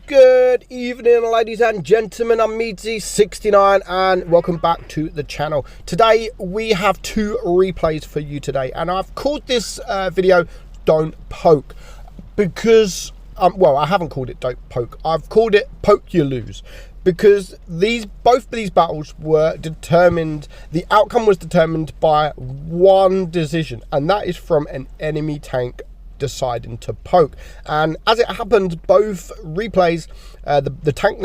Good evening, ladies and gentlemen. I'm meadsyreplays and welcome back to the channel. Today we have two replays for you today, and I've called this video Don't Poke because well, I haven't called it Don't Poke, I've called it Poke You Lose, because both of these battles were determined, the outcome was determined by one decision, and that is from an enemy tank deciding to poke. And as it happened, both replays, the tank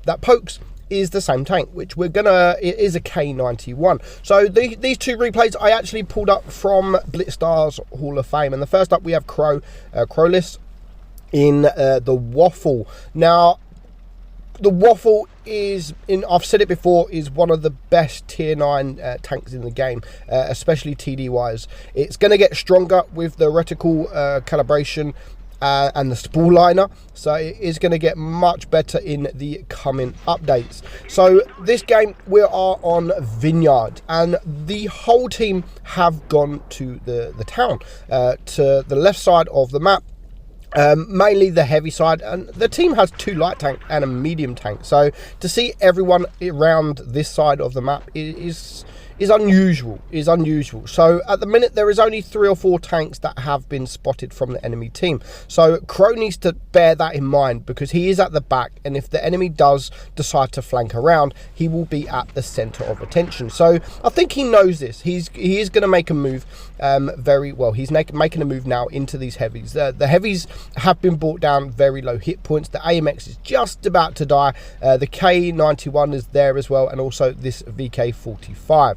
that pokes is the same tank, which it is a K91. So these two replays I actually pulled up from Blitzstars Hall of Fame, and the first up we have Crowless in the Waffle. Now the Waffle is, I've said it before, is one of the best tier 9 tanks in the game, especially TD wise. It's going to get stronger with the reticle calibration and the spool liner, so it is going to get much better in the coming updates. So this game we are on Vineyard, and the whole team have gone to the town, to the left side of the map. Mainly the heavy side, and the team has two light tank and a medium tank, so to see everyone around this side of the map is unusual. So at the minute there is only 3 or 4 tanks that have been spotted from the enemy team, so Crow needs to bear that in mind, because he is at the back, and if the enemy does decide to flank around, he will be at the center of attention. So I think he knows this. He is going to make a move very well. He's making a move now into these heavies. The heavies have been brought down very low hit points. The AMX is just about to die. The K91 is there as well, and also this VK45.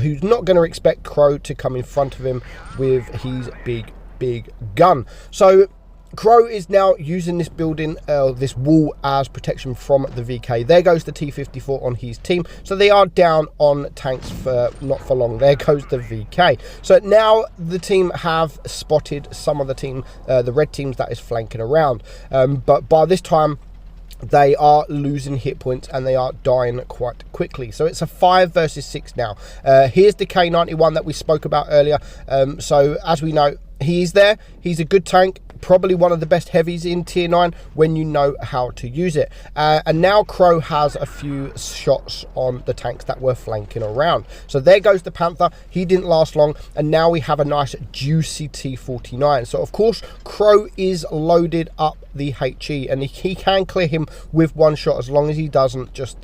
Who's not going to expect Crow to come in front of him with his big gun. So Crow is now using this building, this wall, as protection from the VK. There goes the T54 on his team, so they are down on tanks for not for long. There goes the VK. So now the team have spotted some of the team, the red teams that is flanking around, but by this time they are losing hit points and they are dying quite quickly. So it's a 5 versus 6 now. Here's the K91 that we spoke about earlier. So as we know, he's there. He's a good tank, probably one of the best heavies in tier 9 when you know how to use it. And now Crow has a few shots on the tanks that were flanking around. So there goes the Panther. He didn't last long, and now we have a nice juicy T49. So of course Crow is loaded up the HE, and he can clear him with one shot, as long as he doesn't just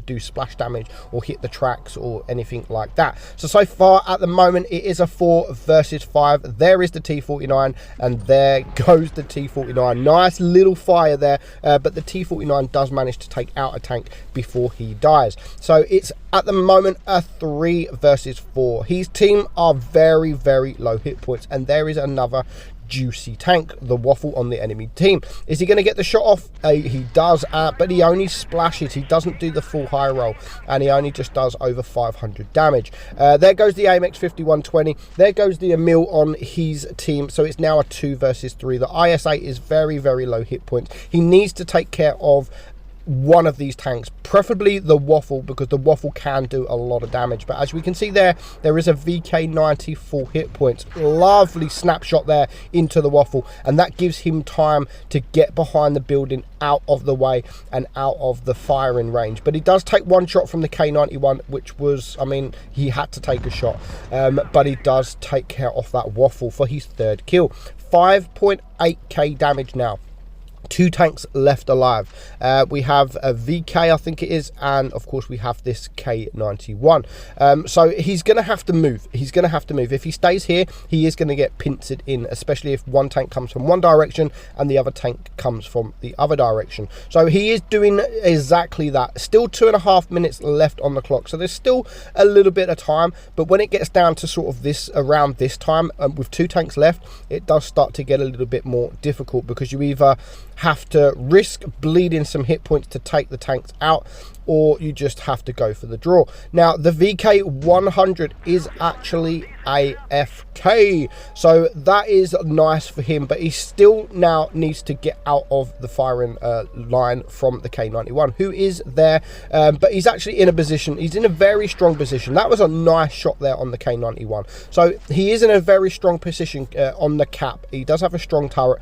do splash damage or hit the tracks or anything like that. So far at the moment it is a 4 versus 5. There is the T49, and there goes the T49. Nice little fire there, but the T49 does manage to take out a tank before he dies. So it's at the moment a 3 versus 4. His team are very low hit points, and there is another juicy tank, the Waffle, on the enemy team. Is he going to get the shot off? He does, but he only splashes. He doesn't do the full high roll, and he only just does over 500 damage. There goes the AMX 5120. There goes the Emil on his team. So it's now a 2 versus 3. The IS-8 is very low hit points. He needs to take care of one of these tanks, preferably the Waffle, because the Waffle can do a lot of damage. But as we can see there is a VK90 full hit points. Lovely snapshot there into the Waffle, and that gives him time to get behind the building, out of the way and out of the firing range. But he does take one shot from the K91, which was, I mean, he had to take a shot, but he does take care of that Waffle for his 3rd kill. 5.8k damage now. 2 tanks left alive. We have a VK, I think it is, and of course we have this K91. So he's going to have to move. If he stays here, he is going to get pincered in, especially if one tank comes from one direction and the other tank comes from the other direction. So he is doing exactly that. Still 2.5 minutes left on the clock, so there's still a little bit of time. But when it gets down to sort of this, around this time, with 2 tanks left, it does start to get a little bit more difficult, because you either have to risk bleeding some hit points to take the tanks out, or you just have to go for the draw. Now the VK100 is actually AFK. So that is nice for him, but he still now needs to get out of the firing line from the K91, who is there, but he's actually in a position, he's in a very strong position. That was a nice shot there on the K91. So he is in a very strong position on the cap. He does have a strong turret.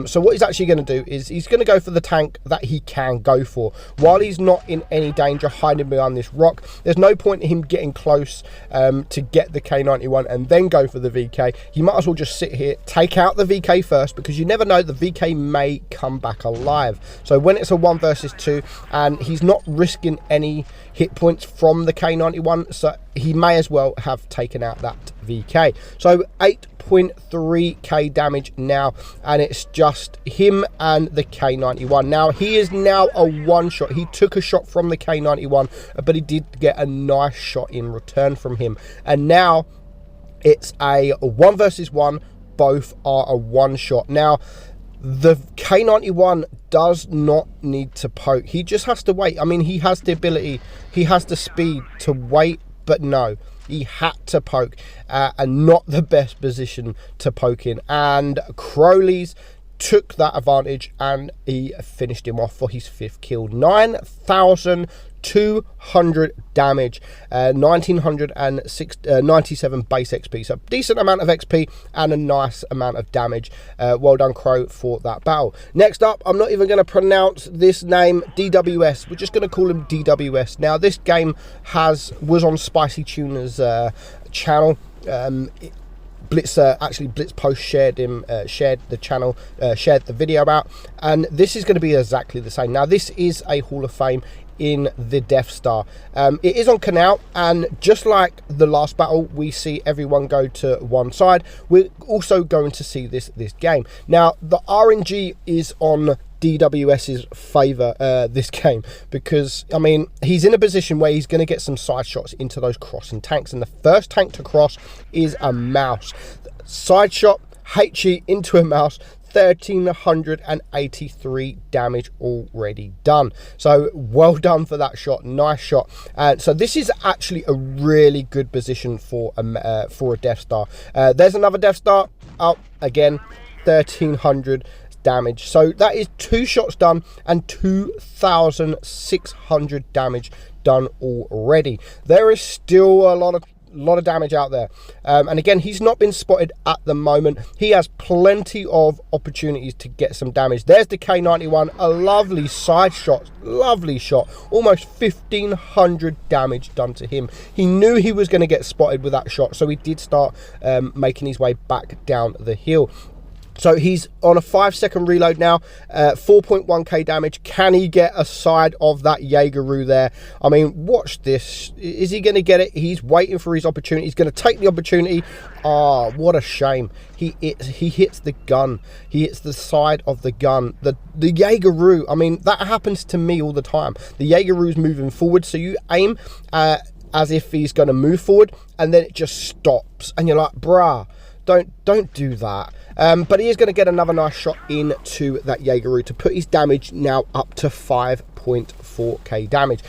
So what he's actually going to do is he's going to go for the tank that he can go for. While he's not in any danger hiding behind this rock, there's no point in him getting close to get the K91 and then go for the VK. He might as well just sit here, take out the VK first, because you never know, the VK may come back alive. So when it's a 1 versus 2 and he's not risking any hit points from the K91, so he may as well have taken out that VK. So 8.3k damage now, and it's just him and the K91. Now he is now a one shot. He took a shot from the K91, but he did get a nice shot in return from him, and now it's a 1 versus 1. Both are a one shot. Now the K91 does not need to poke. He just has to wait. I mean, he has the ability, he has the speed to wait, but no, he had to poke, and not the best position to poke in. And Crowley's took that advantage and he finished him off for his 5th kill. 9,200 damage, 1,997 base XP. So decent amount of XP and a nice amount of damage. Well done, Crow, for that battle. Next up, I'm not even going to pronounce this name, DWS. We're just going to call him DWS. Now this game was on Spicy Tuner's channel. Blitz Post shared the channel, shared the video out, and this is going to be exactly the same. Now this is a Hall of Fame in the Death Star. It is on Canal, and just like the last battle, we see everyone go to one side. We're also going to see this game. Now the RNG is on DWS's favor this game, because I mean, he's in a position where he's going to get some side shots into those crossing tanks, and the first tank to cross is a mouse. Side shot, HE into a mouse, 1,383 damage already done. So well done for that shot. Nice shot. So this is actually a really good position for a Death Star. There's another Death Star. Oh, again, 1,300 damage. So that is 2 shots done and 2,600 damage done already. There is still a lot of damage out there, and again, he's not been spotted at the moment. He has plenty of opportunities to get some damage. There's the K91, a lovely side shot, lovely shot, almost 1,500 damage done to him. He knew he was going to get spotted with that shot, so he did start making his way back down the hill. So he's on a 5-second reload now, 4.1k damage. Can he get a side of that Jaegeru there? I mean, watch this. Is he going to get it? He's waiting for his opportunity. He's going to take the opportunity. Ah, what a shame. He hits the gun. He hits the side of the gun. The Jaegeru, I mean, that happens to me all the time. The Jaegeru's moving forward, so you aim as if he's going to move forward, and then it just stops. And you're like, bruh, don't do that. But he is going to get another nice shot into that Jaegeru to put his damage now up to 5.4k damage.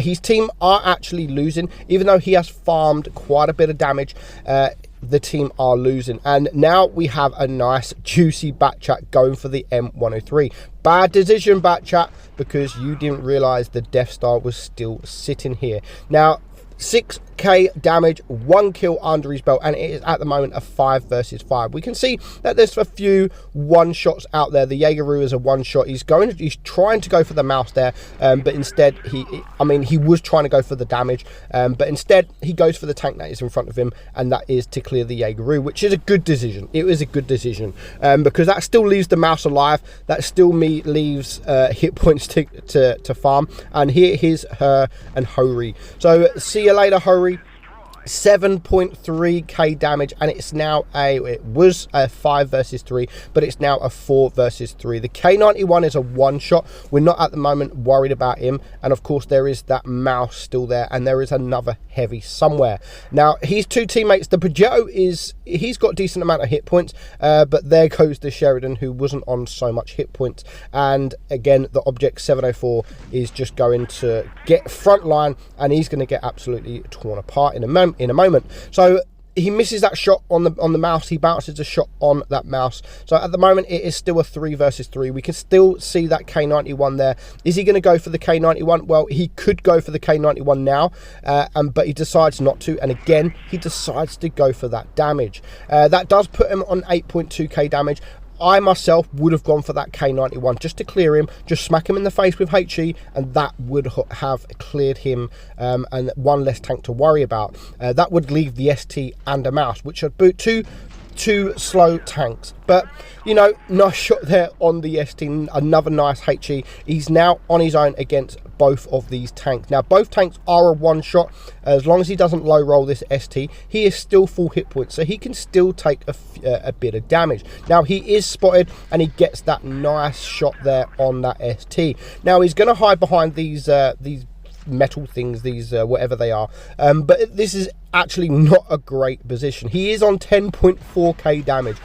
His team are actually losing, even though he has farmed quite a bit of damage. The team are losing, and now we have a nice juicy bat chat going for the M103. Bad decision, bat chat, because you didn't realize the Death Star was still sitting here. Now 6k damage, 1 kill under his belt, and it is at the moment a 5 versus 5. We can see that there's a few one shots out there. The Jaegeru is a one shot. He's trying to go for the mouse there, but instead he was trying to go for the damage, but instead he goes for the tank that is in front of him, and that is to clear the Jaegeru, which is a good decision. It was a good decision, because that still leaves the mouse alive. That still leaves hit points to farm. And here is her and Hori. So see you later, Hori. 7.3k damage, and it was a 5 versus 3, but it's now a 4 versus 3. The K91 is a one shot. We're not at the moment worried about him, and of course there is that mouse still there, and there is another heavy somewhere. Now his two teammates, the Progetto, he's got a decent amount of hit points, but there goes the Sheridan, who wasn't on so much hit points. And again, the Object 704 is just going to get front line, and he's going to get absolutely torn apart in a moment. So he misses that shot on the mouse. He bounces a shot on that mouse. So at the moment, it is still a 3 versus 3. We can still see that K91 there. Is he going to go for the K91? Well, he could go for the K91 now, but he decides not to. And again, he decides to go for that damage. That does put him on 8.2k damage. I myself would have gone for that K91 just to clear him, just smack him in the face with HE, and that would have cleared him, and one less tank to worry about. That would leave the ST and a mouse, which are two slow tanks. But you know, nice shot there on the ST, another nice HE. He's now on his own against both of these tanks. Now both tanks are a one shot. As long as he doesn't low roll this ST, he is still full hit points, so he can still take a bit of damage. Now he is spotted and he gets that nice shot there on that ST. Now he's going to hide behind these metal things, these whatever they are, but this is actually not a great position. He is on 10.4k damage.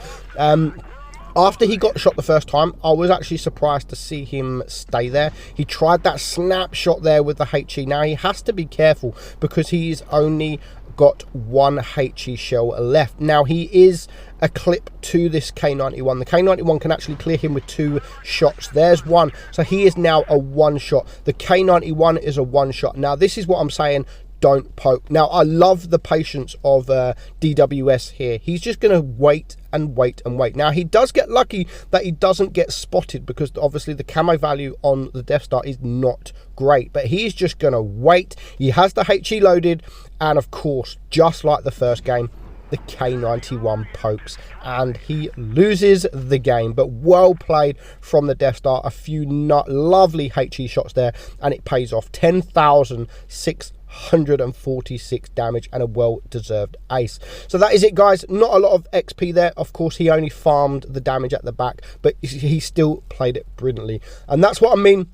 After he got shot the first time, I was actually surprised to see him stay there. He tried that snapshot there with the HE. Now he has to be careful because he's only got one HE shell left. Now he is a clip to this K91. The K91 can actually clear him with 2 shots. There's one, so he is now a one shot. The K91 is a one shot. Now this is what I'm saying, don't poke. Now I love the patience of DWS here. He's just going to wait and wait and wait. Now he does get lucky that he doesn't get spotted, because obviously the camo value on the Death Star is not great, but he's just going to wait. He has the HE loaded, and of course, just like the first game, the K91 pokes and he loses the game. But well played from the Death Star. A few lovely HE shots there, and it pays off. 10,646 damage and a well-deserved ace. So that is it, guys. Not a lot of XP there. Of course, he only farmed the damage at the back, but he still played it brilliantly. And that's what I mean.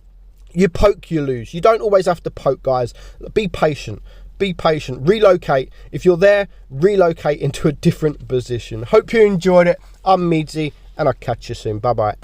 You poke, you lose. You don't always have to poke, guys. Be patient. Be patient. Relocate. If you're there, relocate into a different position. Hope you enjoyed it. I'm Meadsy, and I'll catch you soon. Bye-bye.